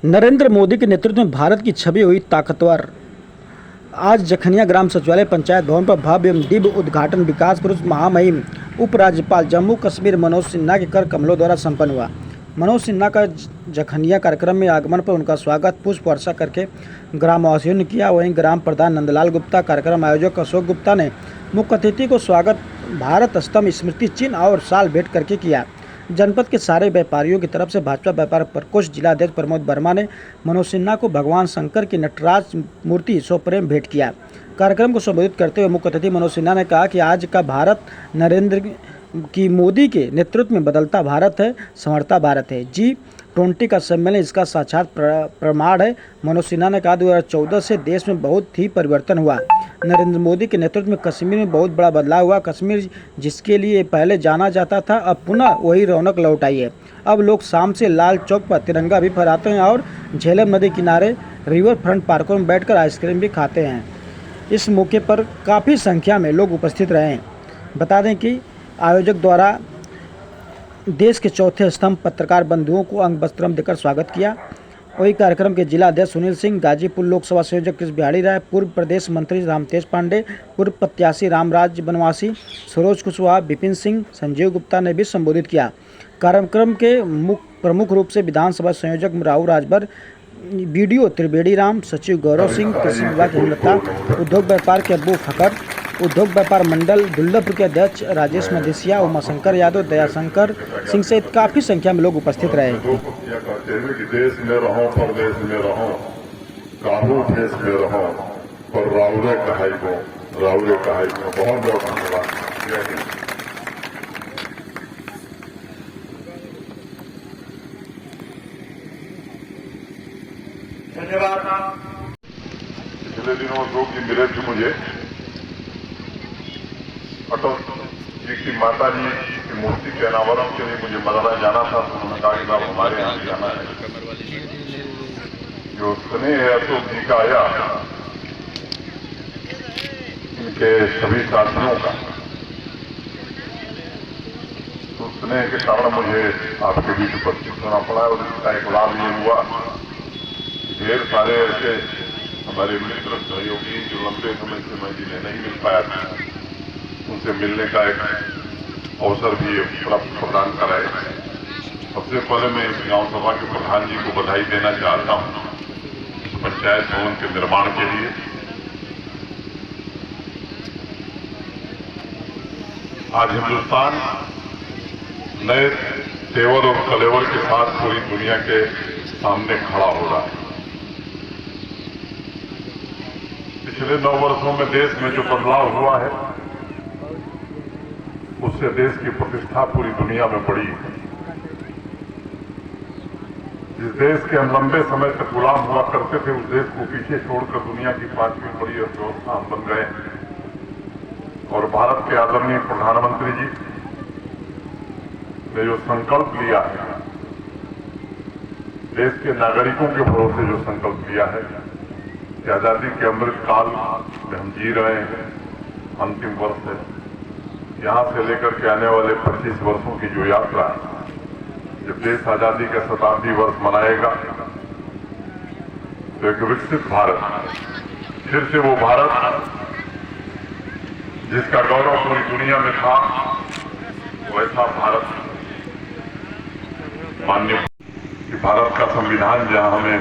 नरेंद्र मोदी के नेतृत्व में भारत की छवि हुई ताकतवर। आज जखनिया ग्राम सचिवालय पंचायत भवन पर भव्य एवं दिव्य उद्घाटन विकास पुरुष महामहिम उपराज्यपाल जम्मू कश्मीर मनोज सिन्हा के कर कमलों द्वारा संपन्न हुआ। मनोज सिन्हा का जखनिया कार्यक्रम में आगमन पर उनका स्वागत पुष्प वर्षा करके ग्रामवासियों ने किया। वहीं ग्राम प्रधान नंदलाल गुप्ता, कार्यक्रम आयोजक अशोक गुप्ता ने मुख्य अतिथि को स्वागत भारत स्तंभ स्मृति चिन्ह और शाल भेंट करके किया। जनपद के सारे व्यापारियों की तरफ से भाजपा व्यापार प्रकोष्ठ जिलाध्यक्ष प्रमोद वर्मा ने मनोज सिन्हा को भगवान शंकर की नटराज मूर्ति स्वप्रेम भेंट किया। कार्यक्रम को संबोधित करते हुए मुख्य अतिथि मनोज सिन्हा ने कहा कि आज का भारत नरेंद्र की मोदी के नेतृत्व में बदलता भारत है, संवरता भारत है। G20 का सम्मेलन इसका साक्षात प्रमाण है। मनोज सिन्हा ने कहा 2014 से देश में बहुत ही परिवर्तन हुआ। नरेंद्र मोदी के नेतृत्व में कश्मीर में बहुत बड़ा बदलाव हुआ। कश्मीर जिसके लिए पहले जाना जाता था, अब पुनः वही रौनक लौट आई है। अब लोग शाम से लाल चौक पर तिरंगा भी फहराते हैं और झेलम नदी किनारे रिवर फ्रंट पार्कों में बैठकर आइसक्रीम भी खाते हैं। इस मौके पर काफ़ी संख्या में लोग उपस्थित रहे। बता दें कि आयोजक द्वारा देश के चौथे स्तंभ पत्रकार बंधुओं को अंग वस्त्रम देकर स्वागत किया। वही कार्यक्रम के जिला अध्यक्ष सुनील सिंह, गाजीपुर लोकसभा संयोजक कृष्ण बिहारी राय, पूर्व प्रदेश मंत्री रामतेज पांडे, पूर्व प्रत्याशी रामराज बनवासी, सरोज कुशवाहा, विपिन सिंह, संजीव गुप्ता ने भी संबोधित किया। कार्यक्रम के प्रमुख रूप से विधानसभा संयोजक राहुल राजभर, बीडीओ त्रिवेणी राम, सचिव गौरव सिंह, कृषि विभाग हेमलता, उद्योग व्यापार के अब्बू फकर, उद्योग व्यापार मंडल दुल्लभपुर के अध्यक्ष राजेश मदेसिया, उमाशंकर यादव, दयाशंकर सिंह सहित काफी संख्या में लोग उपस्थित रहे। देश में रहो, प्रदेश में रहो, कानून देश में रहो, पर राउरे कहाई को बहुत बहुत धन्यवाद। पिछले दिनों लोग ये मिले थे मुझे, अटल जी की माता जी की मूर्ति के अनावरण के लिए मुझे मदरा जाना था, तो उन्होंने कहा कि आप हमारे यहाँ जाना है। जो स्नेह है अशोक जी का आया, इनके सभी साथियों का, तो स्नेह के कारण मुझे आपके बीच उपस्थित होना पड़ा और इसका एक लाभ ये हुआ, ढेर सारे ऐसे हमारे मित्र सहयोगी जो लंबे समय से मैं जिन्हें नहीं मिल पाया था, उनसे मिलने का एक अवसर भी उपलब्ध प्रदान कराए। सबसे पहले मैं इस गांव सभा के प्रधान जी को बधाई देना चाहता हूं इस पंचायत भवन के निर्माण के लिए। आज हिंदुस्तान नए तेवर और कलेवर के साथ पूरी दुनिया के सामने खड़ा हो रहा है। पिछले 9 वर्षों में देश में जो बदलाव हुआ है, उससे देश की प्रतिष्ठा पूरी दुनिया में बढ़ी है। जिस देश के हम लंबे समय तक गुलाम हुआ करते थे, उस देश को पीछे छोड़कर दुनिया की 5वीं बड़ी अर्थव्यवस्था हम बन गए। और भारत के आदरणीय प्रधानमंत्री जी ने जो संकल्प लिया है, देश के नागरिकों के भरोसे जो संकल्प लिया है कि आजादी के अमृत काल में हम जी रहे हैं, अंतिम वर्ष है, यहाँ से लेकर के आने वाले 25 वर्षों की जो यात्रा है, जब देश आजादी का शताब्दी वर्ष मनाएगा, तो एक विकसित भारत, फिर से वो भारत जिसका गौरव पूरी दुनिया में था, वैसा भारत मान्य कि भारत का संविधान जहाँ हमें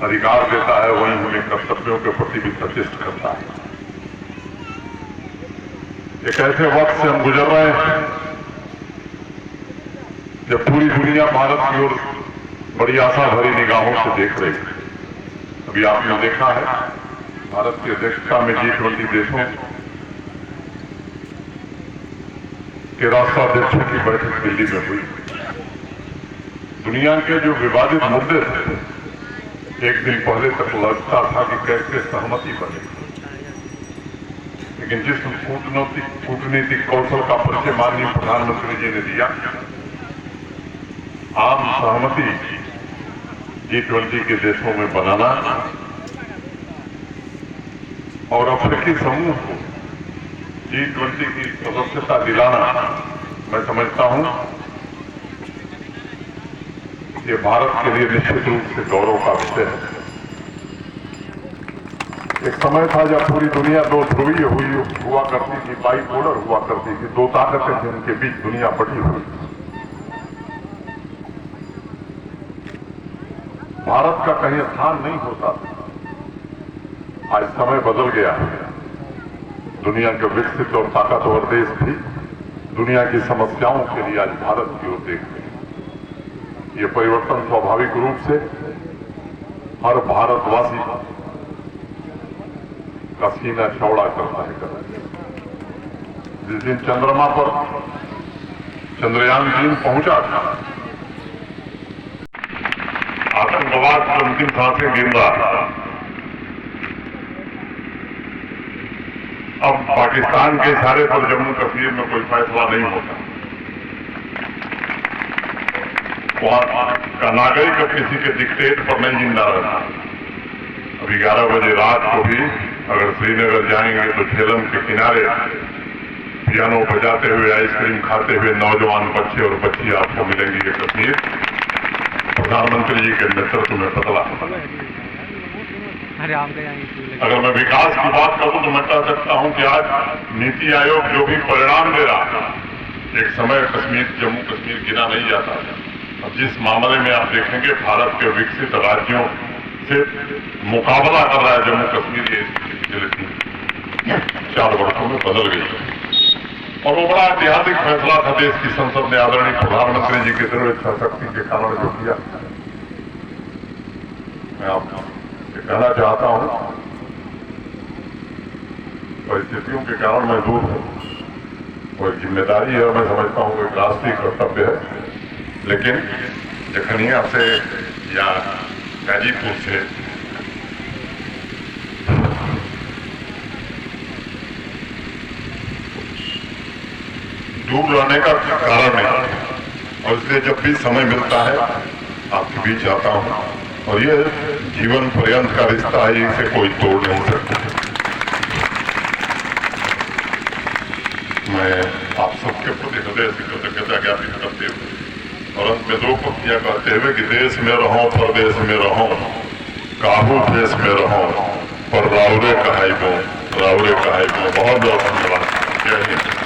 अधिकार देता है, वहीं हमें कर्तव्यों के प्रति भी प्रतिष्ठ करता है। एक ऐसे वक्त से हम गुजर रहे हैं जब पूरी दुनिया भारत की ओर बड़ी आशा भरी निगाहों से देख रही है। अभी आपने देखा है, भारत की अध्यक्षता में G20 देशों के राष्ट्राध्यक्षों की बैठक दिल्ली में हुई। दुनिया के जो विवादित मुद्दे थे, एक दिन पहले तक लगता था कि कैसे सहमति बने, लेकिन जिस कूटनीतिक कौशल का परिचय माननीय प्रधानमंत्री जी ने दिया, आम सहमति G20 के देशों में बनाना और अफ्रीकी समूह को G20 की सदस्यता दिलाना, मैं समझता हूं ये भारत के लिए निश्चित रूप से गौरव का विषय है। एक समय था जब पूरी दुनिया दो ध्रुवीय हुआ करती थी, बाइपोलर हुआ करती थी, दो ताकतें थी, उनके बीच दुनिया बटी हुई। भारत का कहीं स्थान नहीं होता था। आज समय बदल गया है। दुनिया के विकसित और ताकतवर देश भी दुनिया की समस्याओं के लिए आज भारत की ओर देखते हैं। ये परिवर्तन स्वाभाविक रूप से हर भारतवासी का सीना चौड़ा करता है। जिस दिन चंद्रमा पर चंद्रयान 3 पहुंचा था, आतंकवाद की अंतिम सांसें गिन रहा था। अब पाकिस्तान के इशारे पर जम्मू कश्मीर में कोई फैसला नहीं होता। वहां का नागरिक अब किसी के डिक्टेट पर नहीं जिंदा रहता। अब 11 बजे रात को भी अगर श्रीनगर जाएंगे तो झेलम के किनारे पियानो बजाते हुए, आइसक्रीम खाते हुए नौजवान बच्चे और बच्ची आपको मिलेंगी। ये कश्मीर प्रधानमंत्री जी के नेतृत्व में बदला। अगर मैं विकास की बात करूं तो मैं कह सकता हूं कि आज नीति आयोग जो भी परिणाम दे रहा है, एक समय जम्मू कश्मीर गिना नहीं जाता था। अब जिस मामले में आप देखेंगे भारत के विकसित राज्यों से मुकाबला कर रहा है जम्मू कश्मीर, ये 4 वर्षों में बदल गई है। और वो बड़ा ऐतिहासिक फैसला था देश की संसद ने आदरणीय प्रधानमंत्री जी की दृढ़ इच्छा शक्ति के कारण जो किया। मैं आपको कहना चाहता हूं, परिस्थितियों के कारण मैं दूर हूं, वो एक जिम्मेदारी है, मैं समझता हूं एक राष्ट्रीय कर्तव्य है। लेकिन जखनिया से या गाजीपुर से दूर रहने का कारण नहीं, और इसलिए जब भी समय मिलता है आपके बीच आता हूं। और ये जीवन पर्यंत का रिश्ता है, इसे कोई तोड़ नहीं सकता। मैं आप सबके प्रति हृदय से कृतज्ञता ज्ञापित करते हुए और अंत में 2 पंक्तियां कहते हुए कि देश में रहो परदेश में रहो, काबू देश में रहो, पर रावरे कहाई बो, रावरे कहाई बो। बहुत बहुत धन्यवाद। जय हिंद।